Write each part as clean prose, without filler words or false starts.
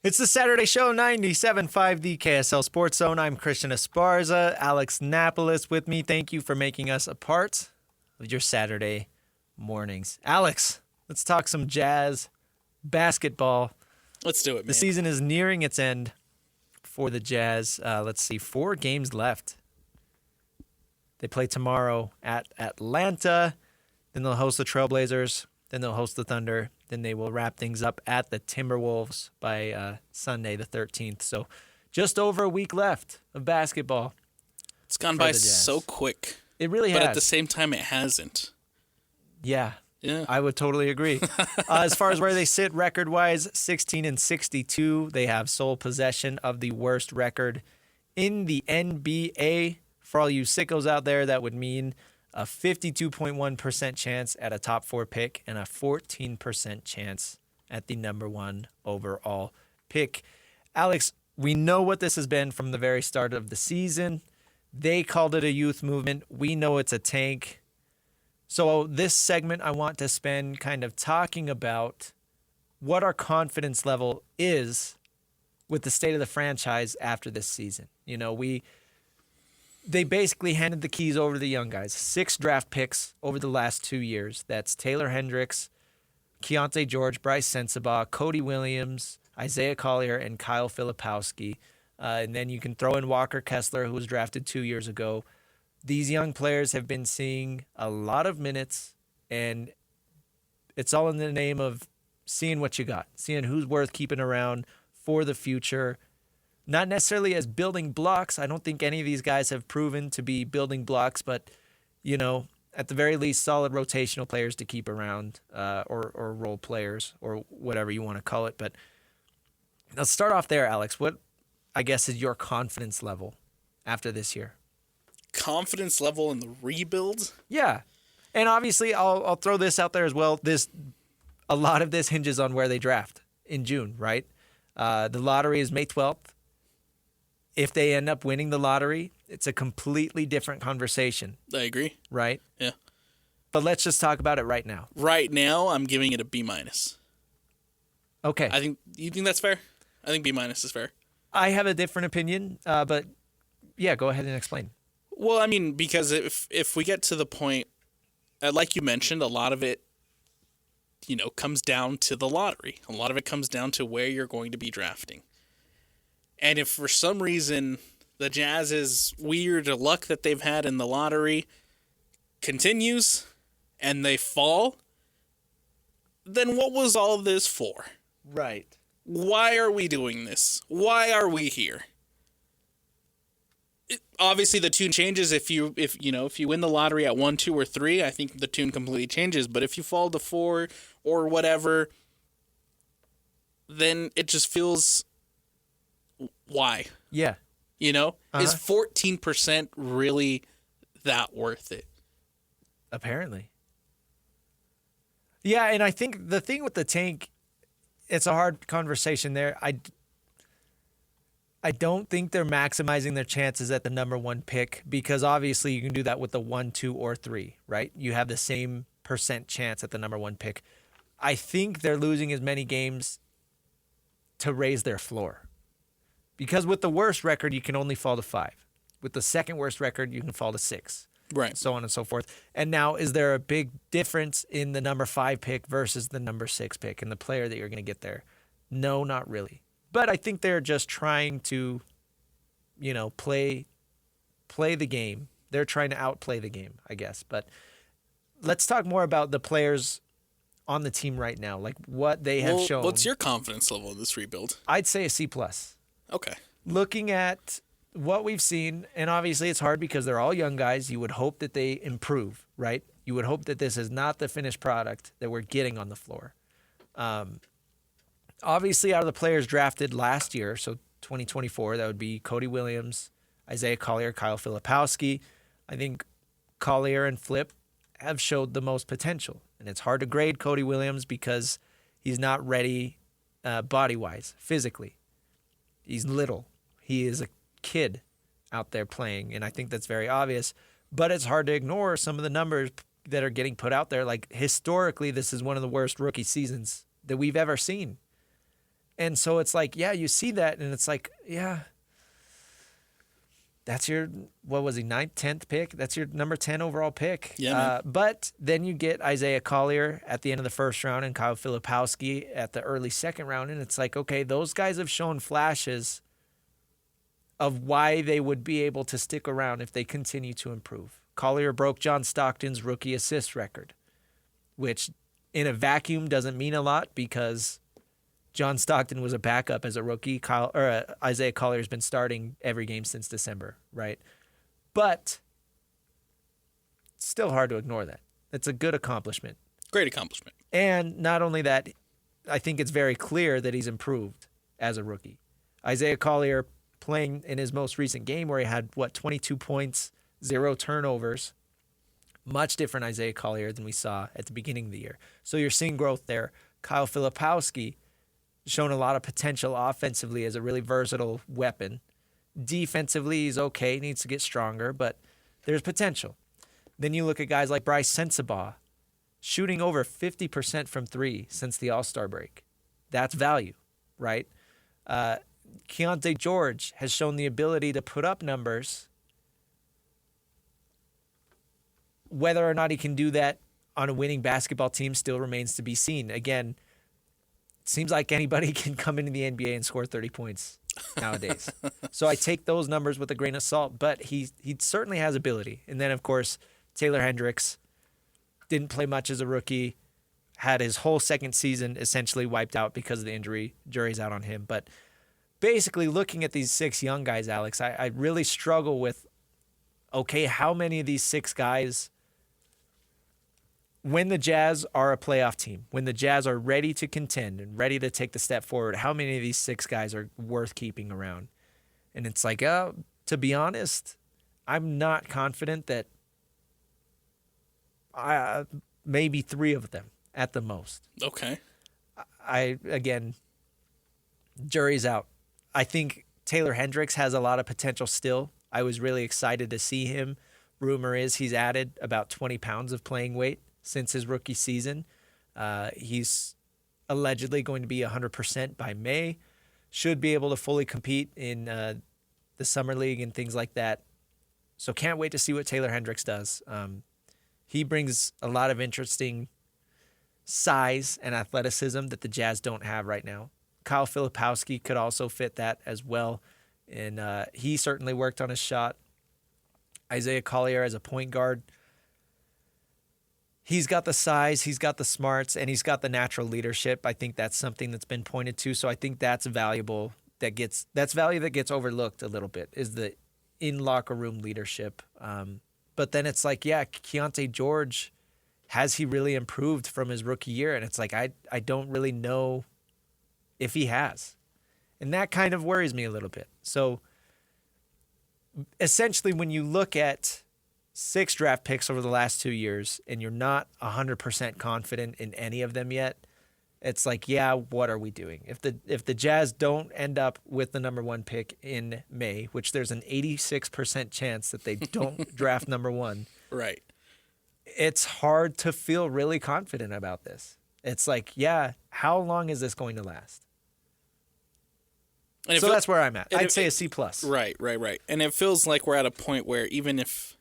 It's the Saturday Show, 97.5 the KSL Sports Zone. I'm Christian Esparza, Alex Napoles with me. Thank you for making us a part of your Saturday mornings. Alex, let's talk some Jazz basketball. Let's do it, man. The season is nearing its end for the Jazz. Let's see, 4 games left. They play tomorrow at Atlanta. Then they'll host the Trailblazers. Then they'll host the Thunder. Then they will wrap things up at the Timberwolves by Sunday the 13th. So just over a week left of basketball. It's gone by so quick. It really has. But at the same time, it hasn't. Yeah. Yeah. I would totally agree. As far as where they sit record-wise, 16-62. They have sole possession of the worst record in the NBA. For all you sickos out there, that would mean a 52.1% chance at a top 4 pick and a 14% chance at the number 1 overall pick. Alex, we know what this has been from the very start of the season. They called it a youth movement. We know it's a tank. So this segment, I want to spend kind of talking about what our confidence level is with the state of the franchise after this season. You know, they basically handed the keys over to the young guys. 6 draft picks over the last 2 years. That's Taylor Hendricks, Keontae George, Bryce Sensabaugh, Cody Williams, Isaiah Collier, and Kyle Filipowski. And then you can throw in Walker Kessler, who was drafted 2 years ago. These young players have been seeing a lot of minutes, and it's all in the name of seeing what you got, seeing who's worth keeping around for the future. Not necessarily as building blocks. I don't think any of these guys have proven to be building blocks, but, you know, at the very least, solid rotational players to keep around, or role players, or whatever you want to call it. But let's start off there, Alex. What, I guess, is your confidence level after this year? Confidence level in the rebuild? Yeah. And obviously, I'll throw this out there as well. A lot of this hinges on where they draft in June, right? The lottery is May 12th. If they end up winning the lottery, it's a completely different conversation. I agree. Right? Yeah. But let's just talk about it right now. Right now, I'm giving it a B-. Okay. You think that's fair? I think B- is fair. I have a different opinion, but yeah, go ahead and explain. Well, I mean, because if we get to the point, like you mentioned, a lot of it, you know, comes down to the lottery. A lot of it comes down to where you're going to be drafting. And if for some reason the Jazz's weird luck that they've had in the lottery continues and they fall, then what was all of this for? Right. Why are we doing this? Why are we here? Obviously, the tune changes if you win the lottery at 1, 2, or 3. I think the tune completely changes. But if you fall to 4 or whatever, then it just feels. Why? Yeah. You know? Is 14% really that worth it? Apparently. Yeah, and I think the thing with the tank, it's a hard conversation there. I don't think they're maximizing their chances at the number 1 pick because obviously you can do that with the 1, 2, or 3, right? You have the same percent chance at the number 1 pick. I think they're losing as many games to raise their floor. Because with the worst record, you can only fall to 5. With the second worst record, you can fall to 6. Right. So on and so forth. And now, is there a big difference in the number 5 pick versus the number 6 pick and the player that you're going to get there? No, not really. But I think they're just trying to, you know, play the game. They're trying to outplay the game, I guess. But let's talk more about the players on the team right now, like what they have shown. What's your confidence level in this rebuild? I'd say a C+. Okay. Looking at what we've seen, and obviously it's hard because they're all young guys. You would hope that they improve, right? You would hope that this is not the finished product that we're getting on the floor. Obviously, out of the players drafted last year, so 2024, that would be Cody Williams, Isaiah Collier, Kyle Filipowski. I think Collier and Flip have showed the most potential. And it's hard to grade Cody Williams because he's not ready body-wise, physically. He's little. He is a kid out there playing, and I think that's very obvious. But it's hard to ignore some of the numbers that are getting put out there. Like, historically, this is one of the worst rookie seasons that we've ever seen. And so it's like, yeah, you see that, and it's like, yeah, that's your, what was he, 9th, 10th pick? That's your number 10 overall pick. Yeah, but then you get Isaiah Collier at the end of the first round and Kyle Filipowski at the early second round. And it's like, okay, those guys have shown flashes of why they would be able to stick around if they continue to improve. Collier broke John Stockton's rookie assist record, which in a vacuum doesn't mean a lot because John Stockton was a backup as a rookie. Isaiah Collier has been starting every game since December, right? But it's still hard to ignore that. It's a good accomplishment. great accomplishment. And not only that, I think it's very clear that he's improved as a rookie. Isaiah Collier playing in his most recent game where he had, 22 points, 0 turnovers. Much different Isaiah Collier than we saw at the beginning of the year. So you're seeing growth there. Kyle Filipowski shown a lot of potential offensively as a really versatile weapon. Defensively, he's okay, needs to get stronger, but there's potential. Then you look at guys like Bryce Sensabaugh, shooting over 50% from three since the All-Star break. That's value, right? Keontae George has shown the ability to put up numbers. Whether or not he can do that on a winning basketball team still remains to be seen. Again, it seems like anybody can come into the NBA and score 30 points nowadays. So I take those numbers with a grain of salt, but he certainly has ability. And then, of course, Taylor Hendricks didn't play much as a rookie, had his whole second season essentially wiped out because of the injury. Jury's out on him. But basically, looking at these 6 young guys, Alex, I really struggle with, okay, how many of these 6 guys, when the Jazz are a playoff team, when the Jazz are ready to contend and ready to take the step forward, how many of these 6 guys are worth keeping around? And it's like, to be honest, I'm not confident that maybe 3 of them at the most. Okay. Again, jury's out. I think Taylor Hendricks has a lot of potential still. I was really excited to see him. Rumor is he's added about 20 pounds of playing weight since his rookie season. He's allegedly going to be 100% by May. Should be able to fully compete in the summer league and things like that. So can't wait to see what Taylor Hendricks does. He brings a lot of interesting size and athleticism that the Jazz don't have right now. Kyle Filipowski could also fit that as well. And he certainly worked on his shot. Isaiah Collier as a point guard. He's got the size, he's got the smarts, and he's got the natural leadership. I think that's something that's been pointed to. So I think that's valuable. That's value that gets overlooked a little bit, is the in locker room leadership. But then it's like, yeah, Keontae George, has he really improved from his rookie year? And it's like, I don't really know if he has. And that kind of worries me a little bit. So essentially, when you look at 6 draft picks over the last 2 years and you're not 100% confident in any of them yet, it's like, yeah, what are we doing? If the Jazz don't end up with the number 1 pick in May, which there's an 86% chance that they don't draft number 1, Right. it's hard to feel really confident about this. It's like, yeah, how long is this going to last? And So that's where I'm at. and I'd it- say a C+. Right. And it feels like we're at a point where even if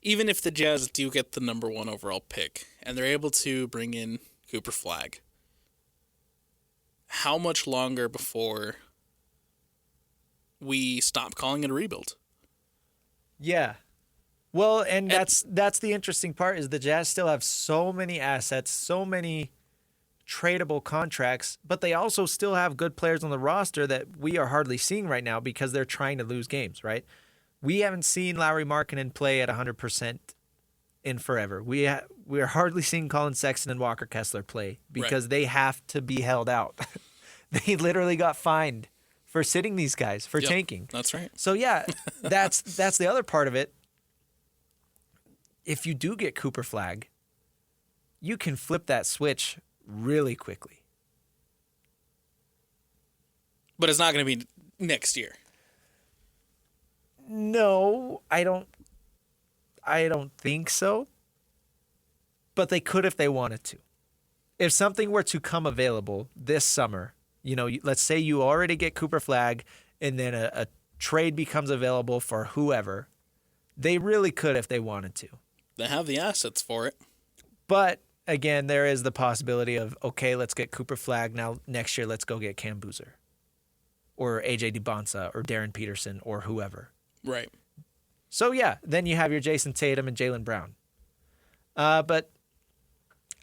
the Jazz do get the number 1 overall pick and they're able to bring in Cooper Flagg, how much longer before we stop calling it a rebuild? Yeah. Well, and that's the interesting part, is the Jazz still have so many assets, so many tradable contracts, but they also still have good players on the roster that we are hardly seeing right now because they're trying to lose games, right? We haven't seen Lauri Markkanen play at 100% in forever. We are hardly seeing Colin Sexton and Walker Kessler play because they have to be held out. They literally got fined for sitting these guys, for tanking. That's right. So yeah, that's the other part of it. If you do get Cooper Flagg, you can flip that switch really quickly. But it's not going to be next year. No, I don't think so. But they could if they wanted to. If something were to come available this summer, Let's say you already get Cooper Flag and then a trade becomes available for whoever. They really could if they wanted to. They have the assets for it. But again, there is the possibility of, okay, let's get Cooper Flag. Now next year, let's go get Cam Boozer or AJ DeBonsa or Darren Peterson or whoever. Right. So yeah, then you have your Jason Tatum and Jaylen Brown. But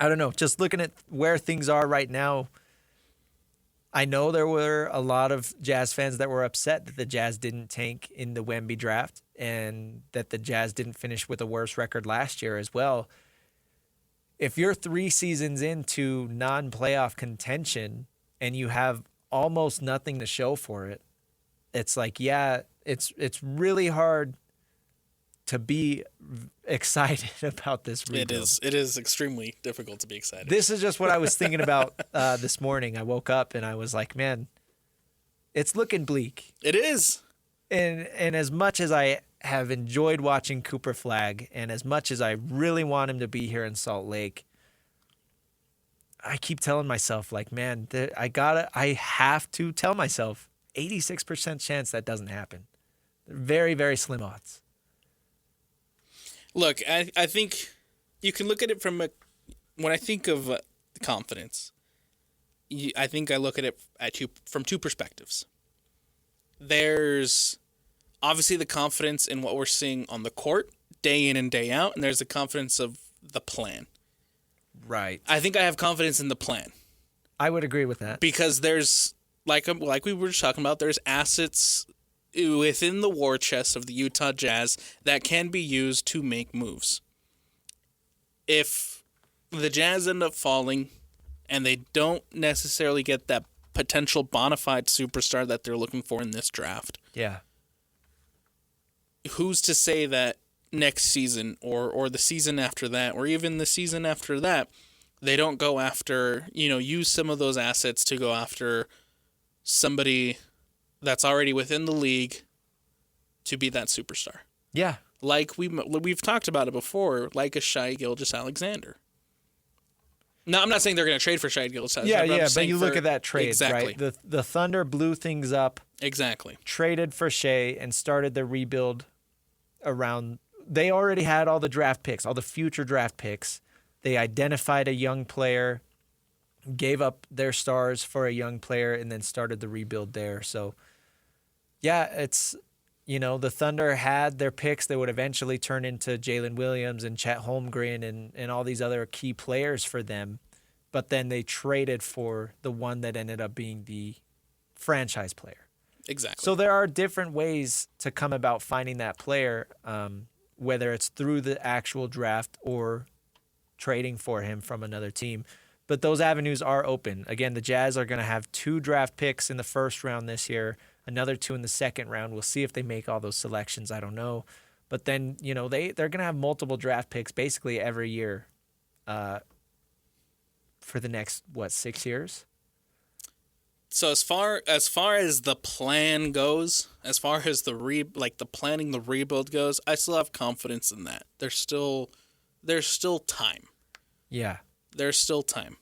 I don't know, just looking at where things are right now, I know there were a lot of Jazz fans that were upset that the Jazz didn't tank in the Wemby draft and that the Jazz didn't finish with a worse record last year as well. If you're 3 seasons into non-playoff contention and you have almost nothing to show for it, it's like, yeah, it's really hard to be excited about this rebuild. It is extremely difficult to be excited. This is just what I was thinking about this morning. I woke up and I was like, man, it's looking bleak. It is. And as much as I have enjoyed watching Cooper Flag and as much as I really want him to be here in Salt Lake, I keep telling myself, like, man, I have to tell myself 86% chance that doesn't happen. Very, very slim odds. Look, I think you can look at it from when I think of confidence, I think I look at it from 2 perspectives. There's obviously the confidence in what we're seeing on the court day in and day out, and there's the confidence of the plan. Right. I think I have confidence in the plan. I would agree with that. Because there's, like we were just talking about, there's assets within the war chest of the Utah Jazz that can be used to make moves. If the Jazz end up falling and they don't necessarily get that potential bona fide superstar that they're looking for in this draft, yeah, who's to say that next season or the season after that or even the season after that they don't go after, use some of those assets to go after somebody that's already within the league to be that superstar. Yeah. Like we've talked about it before, like a Shai Gilgeous-Alexander. Now, I'm not saying they're going to trade for Shai Gilgeous-Alexander. Yeah, but you look at that trade, exactly. Right? The Thunder blew things up. Exactly. Traded for Shai and started the rebuild around. They already had all the draft picks, all the future draft picks. They identified a young player, gave up their stars for a young player, and then started the rebuild there. So, yeah, it's, the Thunder had their picks that would eventually turn into Jalen Williams and Chet Holmgren and all these other key players for them. But then they traded for the one that ended up being the franchise player. Exactly. So there are different ways to come about finding that player, whether it's through the actual draft or trading for him from another team. But those avenues are open. Again, the Jazz are going to have 2 draft picks in the first round this year, another 2 in the second round. We'll see if they make all those selections. I don't know. But then, they're going to have multiple draft picks basically every year for the next, 6 years? So as far as the plan goes, as far as the planning the rebuild goes, I still have confidence in that. There's still time. Yeah. There's still time.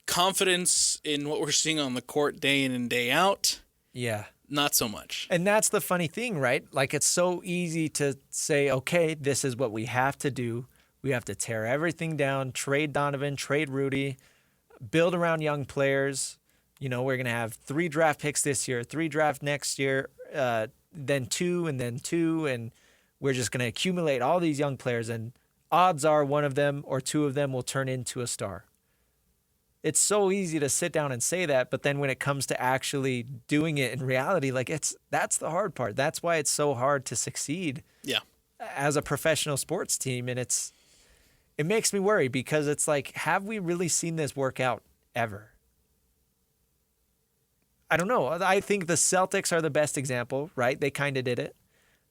Confidence in what we're seeing on the court day in and day out. Yeah. Not so much. And that's the funny thing, right? Like, it's so easy to say, okay, this is what we have to do. We have to tear everything down, trade Donovan, trade Rudy, build around young players. We're going to have 3 draft picks this year, 3 draft next year, then 2, and we're just going to accumulate all these young players, and odds are one of them or 2 of them will turn into a star. It's so easy to sit down and say that, but then when it comes to actually doing it in reality, that's the hard part. That's why it's so hard to succeed. Yeah. As a professional sports team, and it makes me worry because it's like, have we really seen this work out ever? I don't know. I think the Celtics are the best example, right? They kind of did it.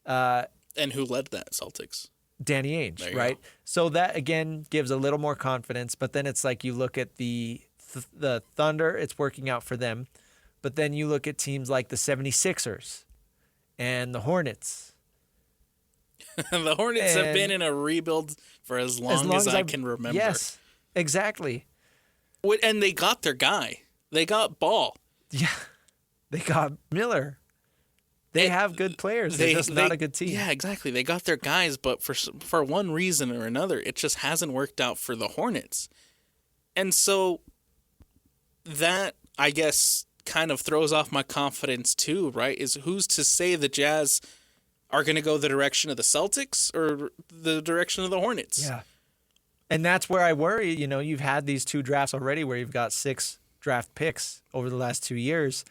And who led that Celtics? Danny Ainge, right? Go. So that, again, gives a little more confidence. But then it's like you look at the Thunder, it's working out for them. But then you look at teams like the 76ers and the Hornets. The Hornets have been in a rebuild for as long as I can remember. Yes, exactly. And they got their guy. They got Ball. Yeah, they got Miller. They have good players. They're just not a good team. Yeah, exactly. They got their guys, but for one reason or another, it just hasn't worked out for the Hornets. And so that, I guess, kind of throws off my confidence too, right? Is who's to say the Jazz are going to go the direction of the Celtics or the direction of the Hornets? Yeah. And that's where I worry. You know, you've had these 2 drafts already where you've got 6 draft picks over the last 2 years,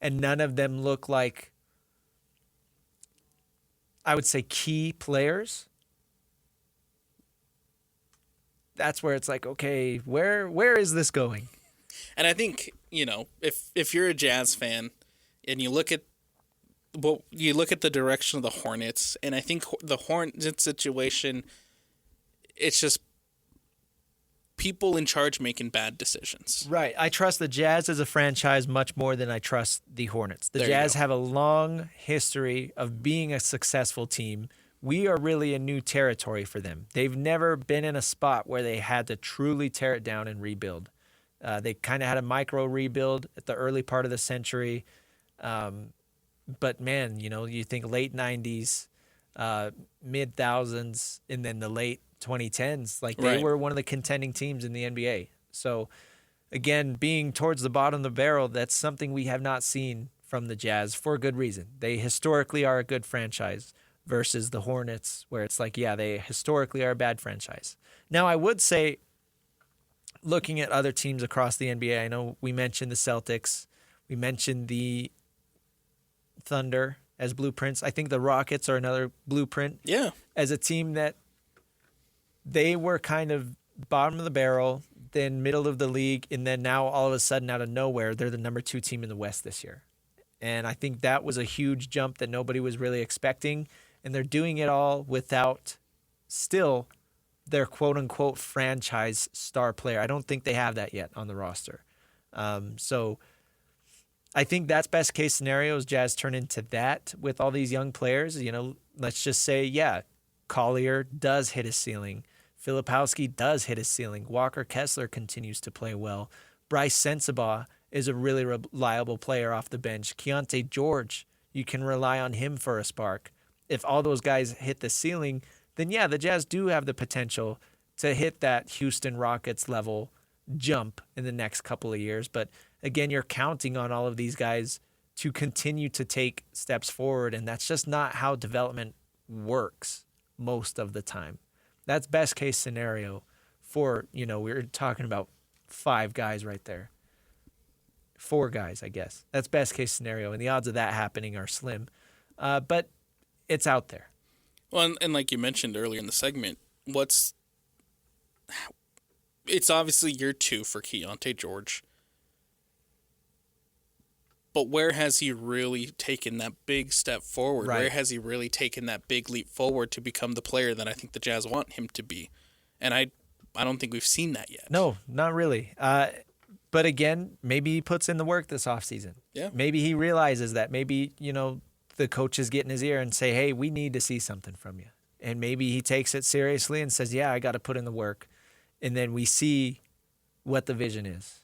and none of them look like, I would say, key players. That's where it's like, okay, where is this going? And I think, you know, if you're a Jazz fan and you look at the direction of the Hornets, and I think the Hornets situation, it's just people in charge making bad decisions. Right. I trust the Jazz as a franchise much more than I trust the Hornets. The Jazz have a long history of being a successful team. We are really in new territory for them. They've never been in a spot where they had to truly tear it down and rebuild. They kind of had a micro rebuild at the early part of the century. But, man, you know, you think late 90s, mid-thousands, and then the late 2010s, like they were one of the contending teams in the NBA. So, again, being towards the bottom of the barrel, that's something we have not seen from the Jazz for good reason. They historically are a good franchise versus the Hornets, where it's like, yeah, they historically are a bad franchise. Now, I would say, looking at other teams across the NBA, I know we mentioned the Celtics, we mentioned the Thunder as blueprints. I think the Rockets are another blueprint. Yeah. As a team that they were kind of bottom of the barrel, then middle of the league, and then now all of a sudden out of nowhere, they're the number 2 team in the West this year. And I think that was a huge jump that nobody was really expecting. And they're doing it all without still their quote-unquote franchise star player. I don't think they have that yet on the roster. So I think that's best case scenario is Jazz turn into that with all these young players. You know, let's just say, yeah, Collier does hit his ceiling. Filipowski does hit his ceiling. Walker Kessler continues to play well. Bryce Sensabaugh is a really reliable player off the bench. Keontae George, you can rely on him for a spark. If all those guys hit the ceiling, then yeah, the Jazz do have the potential to hit that Houston Rockets level jump in the next couple of years. But again, you're counting on all of these guys to continue to take steps forward, and that's just not how development works most of the time. That's best case scenario for, you know, we're talking about 5 guys right there. 4 guys, I guess. That's best case scenario, and the odds of that happening are slim. But it's out there. Well, and like you mentioned earlier in the segment, it's obviously year 2 for Keontae George. But where has he really taken that big step forward? Right. Where has he really taken that big leap forward to become the player that I think the Jazz want him to be? And I don't think we've seen that yet. No, not really. But again, maybe he puts in the work this offseason. Yeah. Maybe he realizes that. Maybe, you know, the coaches get in his ear and say, hey, we need to see something from you. And maybe he takes it seriously and says, yeah, I got to put in the work. And then we see what the vision is.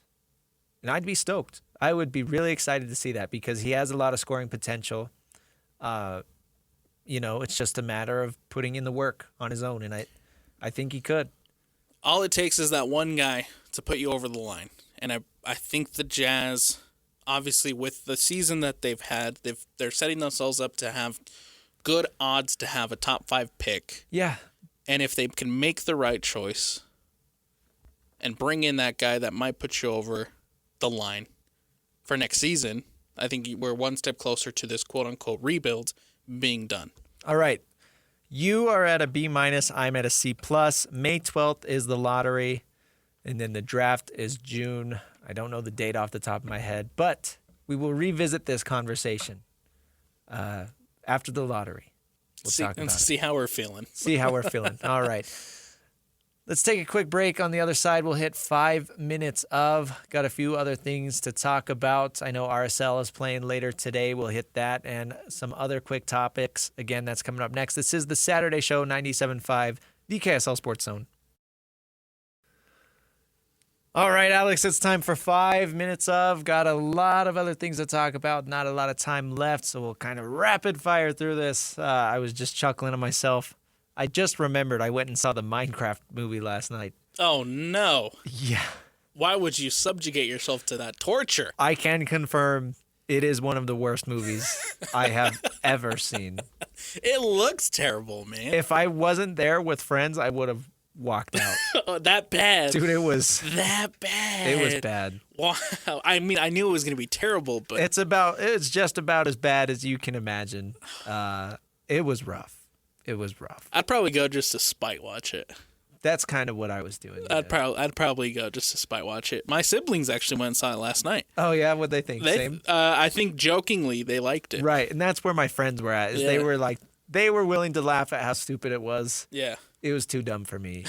And I'd be stoked. I would be really excited to see that because he has a lot of scoring potential. You know, it's just a matter of putting in the work on his own. And I think he could. All it takes is that one guy to put you over the line. And I think the Jazz, obviously with the season that they've had, they're setting themselves up to have good odds to have a top 5 pick. Yeah. And if they can make the right choice and bring in that guy that might put you over the line for next season, I think we're one step closer to this quote-unquote rebuild being done. All right. You are at a B-. I'm at a C+. May 12th is the lottery, and then the draft is June. I don't know the date off the top of my head, but we will revisit this conversation after the lottery. We'll talk about it. See how we're feeling. See how we're feeling. All right. Let's take a quick break. On the other side, we'll hit 5 minutes of. Got a few other things to talk about. I know RSL is playing later today. We'll hit that and some other quick topics. Again, that's coming up next. This is the Saturday Show, 97.5, the KSL Sports Zone. All right, Alex, it's time for 5 minutes of. Got a lot of other things to talk about, not a lot of time left, so we'll kind of rapid fire through this. I was just chuckling to myself. I just remembered I went and saw the Minecraft movie last night. Oh, no. Yeah. Why would you subjugate yourself to that torture? I can confirm it is one of the worst movies I have ever seen. It looks terrible, man. If I wasn't there with friends, I would have walked out. Oh, that bad. Dude, it was that bad. it was bad. Wow. I mean, I knew it was going to be terrible, but It's just about as bad as you can imagine. It was rough. It was rough. I'd probably go just to spite watch it. That's kind of what I was doing. I'd probably go just to spite watch it. My siblings actually went and saw it last night. Oh yeah, what'd they think? Same? I think jokingly they liked it. Right, and that's where my friends were at. Is Yeah. they were willing to laugh at how stupid it was. Yeah. It was too dumb for me.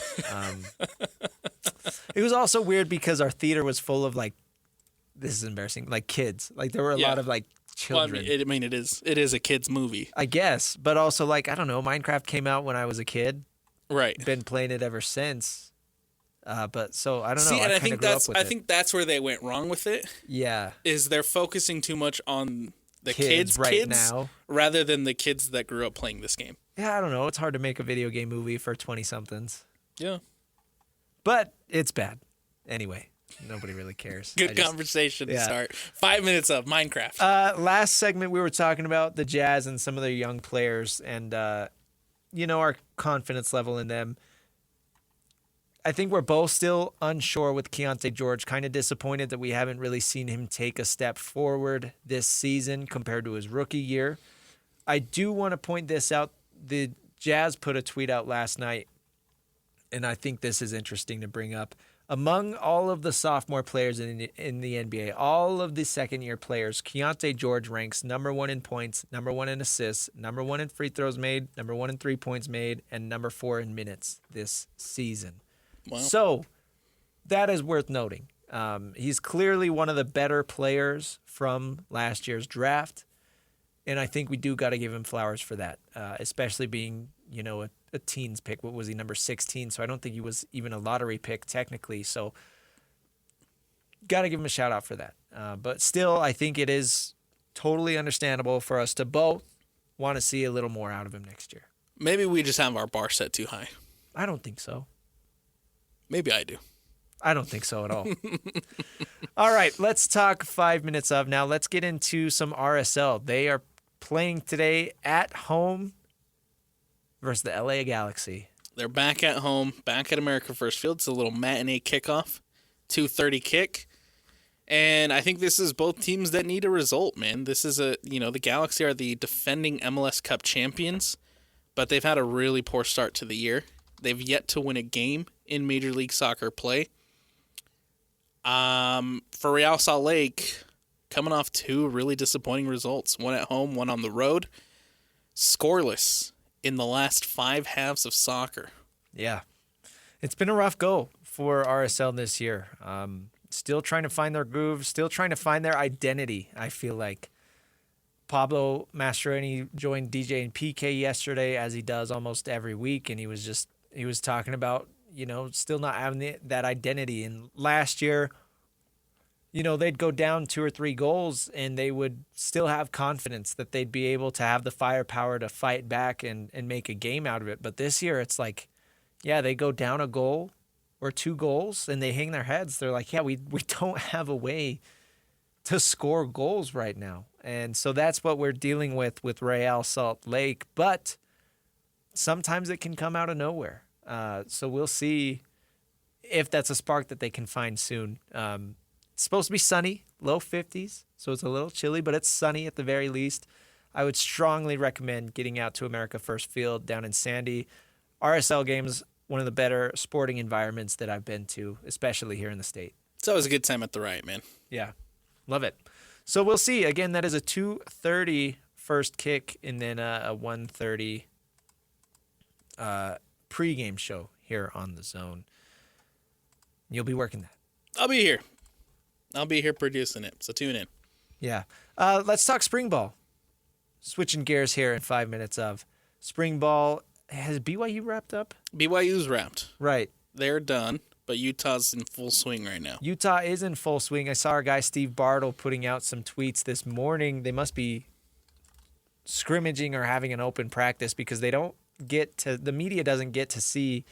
It was also weird because our theater was full of this is embarrassing, kids. There were a lot of Well, children. it is a kids movie. I guess, but also I don't know. Minecraft came out when I was a kid. Right. Been playing it ever since. But so I don't know. See, and I kinda think grew up that's with it. that's where they went wrong with it. Yeah. Is they're focusing too much on the Kids right now. rather than the kids that grew up playing this game. Yeah, I don't know. It's hard to make a video game movie for 20-somethings. Yeah. But it's bad. Anyway, nobody really cares. Good conversation to yeah. start. 5 minutes of Minecraft. Last segment, we were talking about the Jazz and some of their young players and, our confidence level in them. I think we're both still unsure with Keontae George, kind of disappointed that we haven't really seen him take a step forward this season compared to his rookie year. I do want to point this out. The Jazz put a tweet out last night, and I think this is interesting to bring up. Among all of the sophomore players in the NBA, all of the second-year players, Keontae George ranks number 1 in points, number 1 in assists, number 1 in free throws made, number 1 in 3 points made, and number 4 in minutes this season. Wow. So that is worth noting. He's clearly one of the better players from last year's draft, and I think we do got to give him flowers for that, especially being, a teens pick. What was he, number 16? So I don't think he was even a lottery pick technically. So got to give him a shout out for that. But still, I think it is totally understandable for us to both want to see a little more out of him next year. Maybe we just have our bar set too high. I don't think so. Maybe I do. I don't think so at all. All right, let's talk 5 minutes of now. Let's get into some RSL. They are playing today at home versus the LA Galaxy. They're back at home, back at America First Field. It's a little matinee kickoff, 2:30 kick. And I think this is both teams that need a result, man. This is the Galaxy are the defending MLS Cup champions, but they've had a really poor start to the year. They've yet to win a game in Major League Soccer play. For Real Salt Lake, coming off 2 really disappointing results, one at home, one on the road, scoreless in the last 5 halves of soccer. Yeah. It's been a rough go for RSL this year. Still trying to find their groove, still trying to find their identity, I feel like. Pablo Mastroeni joined DJ and PK yesterday, as he does almost every week, and he was talking about, still not having that identity. And last year, they'd go down 2 or 3 goals, and they would still have confidence that they'd be able to have the firepower to fight back and make a game out of it. But this year, it's they go down a goal or 2 goals, and they hang their heads. They're like, we don't have a way to score goals right now. And so that's what we're dealing with Real Salt Lake. But sometimes it can come out of nowhere. So we'll see if that's a spark that they can find soon. It's supposed to be sunny, low 50s, so it's a little chilly, but it's sunny at the very least. I would strongly recommend getting out to America First Field down in Sandy. RSL games, one of the better sporting environments that I've been to, especially here in the state. It's always a good time at the Riot, man. Yeah, love it. So we'll see. Again, that is a 2:30 first kick and then a 1:30 pregame show here on The Zone. You'll be working that. I'll be here. I'll be here producing it, so tune in. Yeah. Let's talk spring ball. Switching gears here in 5 minutes of spring ball. Has BYU wrapped up? BYU's wrapped. Right. They're done. but Utah's in full swing right now. Utah is in full swing. I saw our guy Steve Bartle putting out some tweets this morning. They must be scrimmaging or having an open practice because the media doesn't get to see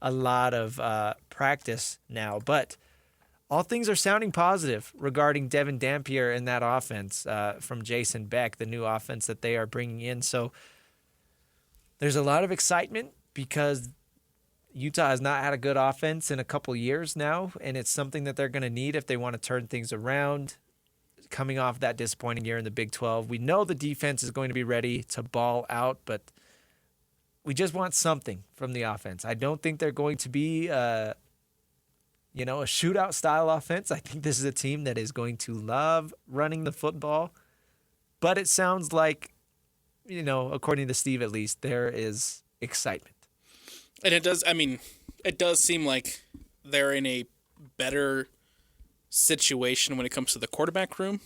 a lot of practice now. But all things are sounding positive regarding Devin Dampier and that offense from Jason Beck, the new offense that they are bringing in. So there's a lot of excitement because Utah has not had a good offense in a couple years now, and it's something that they're going to need if they want to turn things around. Coming off that disappointing year in the Big 12, we know the defense is going to be ready to ball out, but we just want something from the offense. I don't think they're going to be a shootout style offense. I think this is a team that is going to love running the football, but it sounds like, according to Steve at least, there is excitement. And it does seem like they're in a better situation when it comes to the quarterback room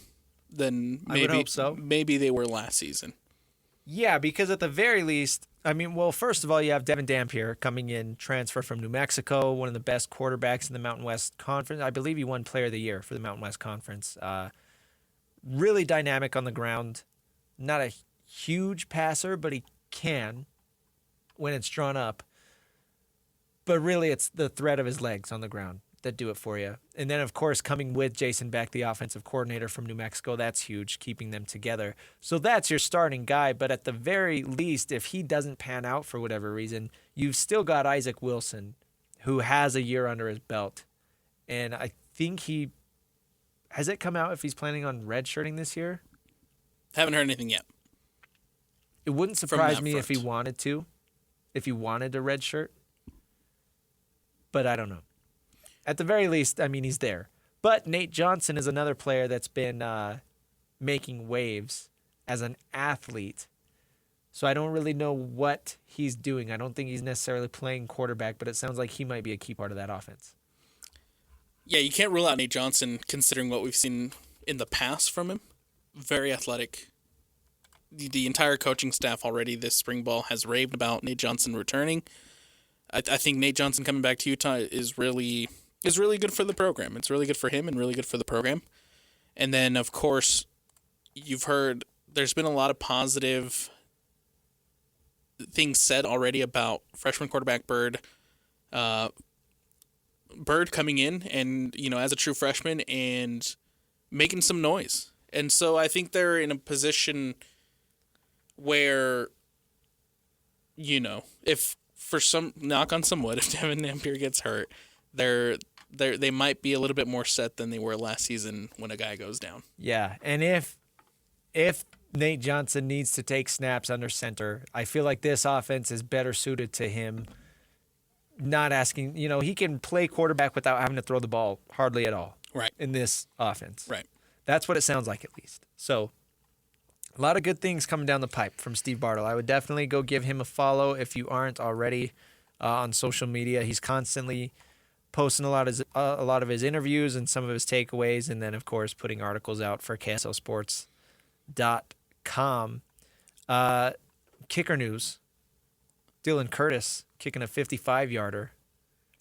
than I would hope so. Maybe they were last season. Yeah, because at the very least, first of all, you have Devin Dampier coming in, transfer from New Mexico, one of the best quarterbacks in the Mountain West Conference. I believe he won Player of the Year for the Mountain West Conference. Really dynamic on the ground. Not a huge passer, but he can when it's drawn up. But really, it's the threat of his legs on the ground that do it for you. And then, of course, coming with Jason Beck, the offensive coordinator from New Mexico, that's huge, keeping them together. So that's your starting guy. But at the very least, if he doesn't pan out for whatever reason, you've still got Isaac Wilson, who has a year under his belt. And I think has it come out if he's planning on redshirting this year? Haven't heard anything yet. It wouldn't surprise me if he wanted to redshirt. But I don't know. At the very least, he's there. But Nate Johnson is another player that's been making waves as an athlete. So I don't really know what he's doing. I don't think he's necessarily playing quarterback, but it sounds like he might be a key part of that offense. Yeah, you can't rule out Nate Johnson considering what we've seen in the past from him. Very athletic. The entire coaching staff already this spring ball has raved about Nate Johnson returning. I think Nate Johnson coming back to Utah is really good for the program. It's really good for him and really good for the program. And then, of course, you've heard there's been a lot of positive things said already about freshman quarterback Bird. Bird coming in and, as a true freshman and making some noise. And so I think they're in a position where, if for some knock on some wood, if Devin Dampier gets hurt, they might be a little bit more set than they were last season when a guy goes down. Yeah, and if Nate Johnson needs to take snaps under center, I feel like this offense is better suited to him. Not asking, he can play quarterback without having to throw the ball hardly at all. Right. In this offense. Right. That's what it sounds like at least. So a lot of good things coming down the pipe from Steve Bartle. I would definitely go give him a follow if you aren't already on social media. He's constantly posting a lot of his interviews and some of his takeaways, and then, of course, putting articles out for KSLSports.com. Kicker news. Dylan Curtis kicking a 55-yarder.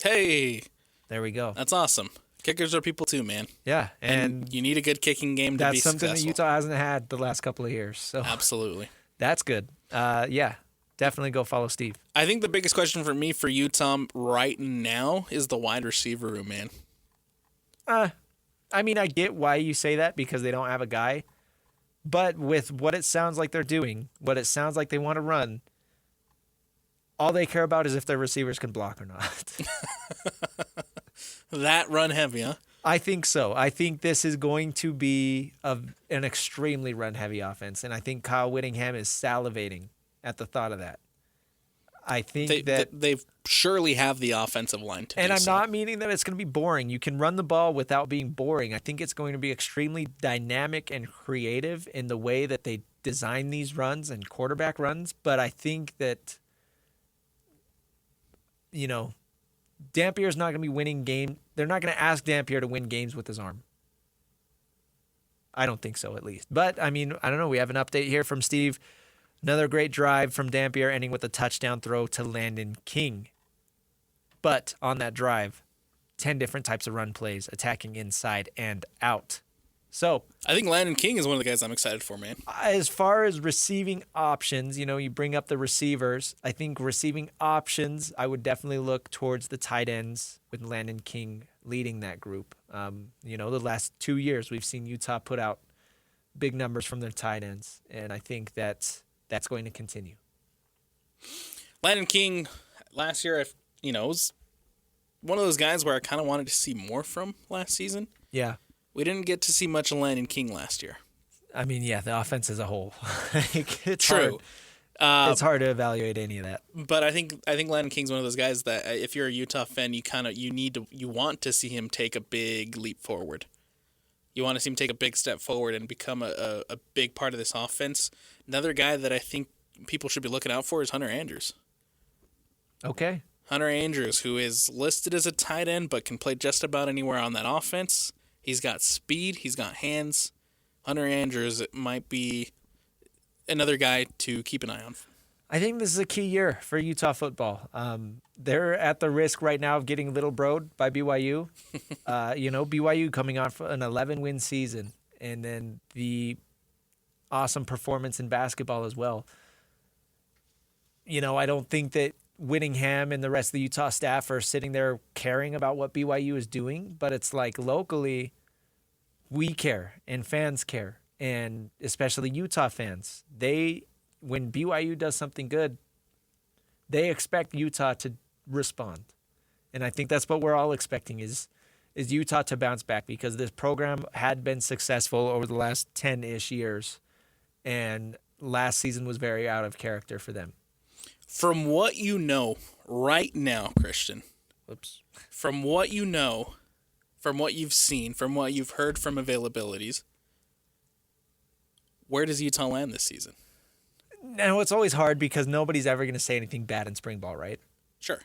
Hey! There we go. That's awesome. Kickers are people too, man. Yeah, and you need a good kicking game to be successful. That's something that Utah hasn't had the last couple of years. So absolutely. That's good. Yeah, definitely go follow Steve. I think the biggest question for me for Utah right now is the wide receiver room, man. I get why you say that because they don't have a guy. But with what it sounds like they're doing, what it sounds like they want to run, all they care about is if their receivers can block or not. That run heavy, huh? I think so. I think this is going to be an extremely run-heavy offense, and I think Kyle Whittingham is salivating at the thought of that. I think they surely have the offensive line to and do I'm so. not meaning that it's going to be boring. You can run the ball without being boring. I think it's going to be extremely dynamic and creative in the way that they design these runs and quarterback runs, but I think that Dampier's not going to be winning game. They're not going to ask Dampier to win games with his arm. I don't think so, at least. But, I don't know. We have an update here from Steve. Another great drive from Dampier, ending with a touchdown throw to Landon King. But on that drive, 10 different types of run plays, attacking inside and out. So I think Landon King is one of the guys I'm excited for, man. as far as receiving options, you bring up the receivers. I think receiving options, I would definitely look towards the tight ends with Landon King leading that group. The last 2 years we've seen Utah put out big numbers from their tight ends, and I think that's going to continue. Landon King last year, was one of those guys where I kind of wanted to see more from last season. Yeah. We didn't get to see much of Landon King last year. I mean, yeah, the offense as a whole. It's True. It's hard to evaluate any of that. But I think Landon King's one of those guys that if you're a Utah fan, you want to see him take a big leap forward. You want to see him take a big step forward and become a big part of this offense. Another guy that I think people should be looking out for is Hunter Andrews. Okay. Hunter Andrews, who is listed as a tight end but can play just about anywhere on that offense. He's got speed. He's got hands. Hunter Andrews might be another guy to keep an eye on. I think this is a key year for Utah football. They're at the risk right now of getting little broed by BYU. BYU coming off an 11-win season, and then the awesome performance in basketball as well. I don't think that Whittingham and the rest of the Utah staff are sitting there caring about what BYU is doing, but it's like locally we care and fans care, and especially Utah fans. When BYU does something good, they expect Utah to respond. And I think that's what we're all expecting is Utah to bounce back, because this program had been successful over the last 10-ish years, and last season was very out of character for them. From what you know right now, Christian, from what you know, from what you've seen, from what you've heard from availabilities, where does Utah land this season? Now, it's always hard because nobody's ever going to say anything bad in spring ball, right? Sure.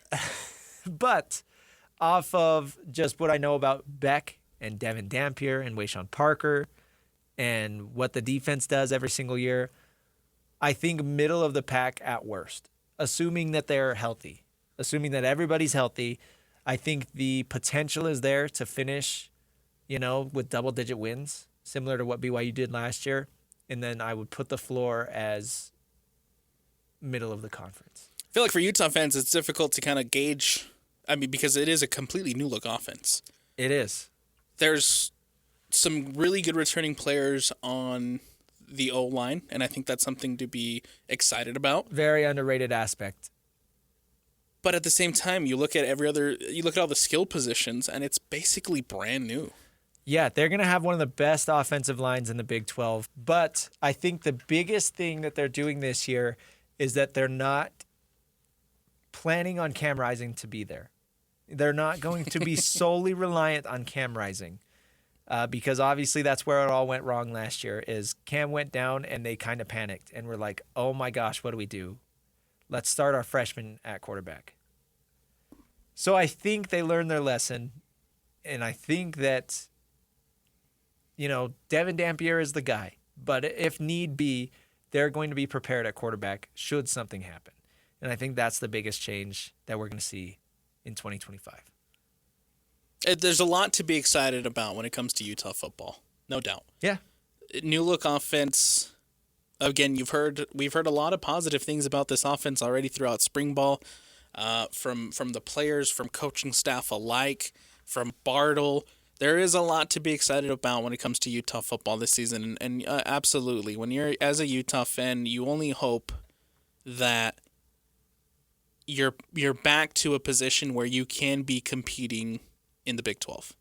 But off of just what I know about Beck and Devin Dampier and Wayshawn Parker and what the defense does every single year, I think middle of the pack at worst. Assuming that they're healthy, assuming that everybody's healthy, I think the potential is there to finish, with double-digit wins, similar to what BYU did last year. And then I would put the floor as middle of the conference. I feel like for Utah fans, it's difficult to kind of gauge, because it is a completely new-look offense. It is. There's some really good returning players on the O-line, and I think that's something to be excited about. Very underrated aspect. But at the same time, you look at all the skill positions, and it's basically brand new. Yeah, they're going to have one of the best offensive lines in the Big 12. But I think the biggest thing that they're doing this year is that they're not planning on Cam Rising to be there. They're not going to be solely reliant on Cam Rising. Because obviously that's where it all went wrong last year, is Cam went down and they kind of panicked and were like, oh my gosh, what do we do? Let's start our freshman at quarterback. So I think they learned their lesson, and I think that, Devin Dampier is the guy. But if need be, they're going to be prepared at quarterback should something happen. And I think that's the biggest change that we're going to see in 2025. There's a lot to be excited about when it comes to Utah football, no doubt. Yeah. New look offense. Again, we've heard a lot of positive things about this offense already throughout spring ball, from the players, from coaching staff alike, from Bartle. There is a lot to be excited about when it comes to Utah football this season, and absolutely, when you're as a Utah fan, you only hope that you're back to a position where you can be competing in the Big 12.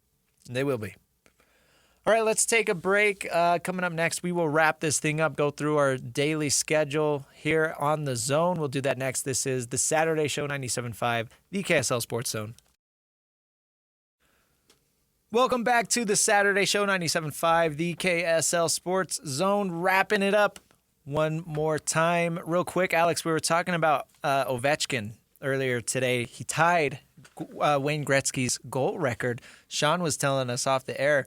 They will be. All right, let's take a break. Coming up next, we will wrap this thing up, go through our daily schedule here on The Zone. We'll do that next. This is the Saturday Show 97.5, the KSL Sports Zone. Welcome back to the Saturday Show 97.5, the KSL Sports Zone. Wrapping it up one more time. Real quick, Alex, we were talking about Ovechkin earlier today. He tied Wayne Gretzky's goal record. Sean was telling us off the air,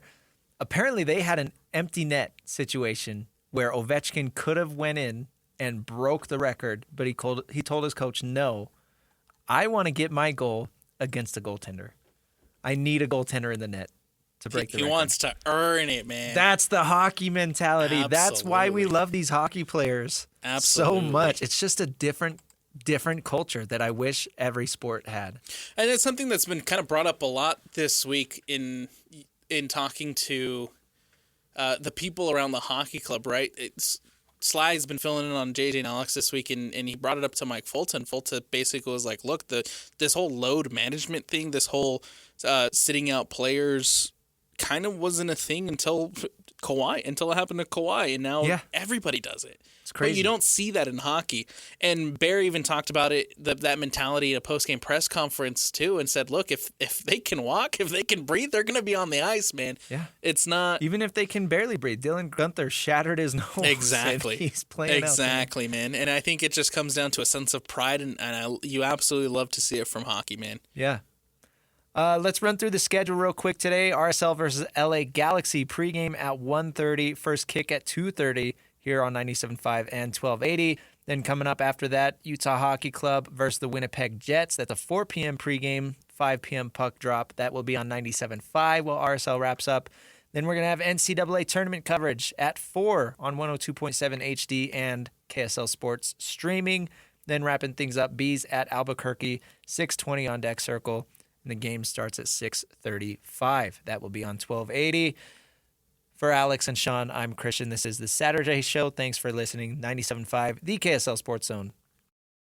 apparently they had an empty net situation where Ovechkin could have went in and broke the record, but he told his coach, no, I want to get my goal against a goaltender. I need a goaltender in the net to break the He record. wants to earn it, man. That's the hockey mentality. That's why we Absolutely. love these hockey players Absolutely. so much. It's just a different culture that I wish every sport had. And it's something that's been kind of brought up a lot this week in talking to the people around the hockey club, right? Sly's been filling in on JJ and Alex this week, and he brought it up to Mike Fulton. Fulton basically was like, look, this whole load management thing, this whole sitting out players kind of wasn't a thing until it happened to Kawhi, and now everybody does it. It's crazy. But you don't see that in hockey. And Barry even talked about it, that mentality at a post-game press conference too, and said, look, if they can walk, if they can breathe, they're going to be on the ice, man. Yeah. It's not... Even if they can barely breathe. Dylan Gunther shattered his nose. Exactly. And he's playing exactly, man. And I think it just comes down to a sense of pride, and you absolutely love to see it from hockey, man. Yeah. Let's run through the schedule real quick today. RSL versus LA Galaxy pregame at 1:30. First kick at 2:30 here on 97.5 and 1280. Then coming up after that, Utah Hockey Club versus the Winnipeg Jets. That's a 4 p.m. pregame, 5 p.m. puck drop. That will be on 97.5 while RSL wraps up. Then we're going to have NCAA tournament coverage at 4 on 102.7 HD and KSL Sports streaming. Then wrapping things up, Bees at Albuquerque, 6:20 on Deck Circle. And the game starts at 6:35. That will be on 1280. For Alex and Sean, I'm Christian. This is the Saturday Show. Thanks for listening. 97.5, the KSL Sports Zone.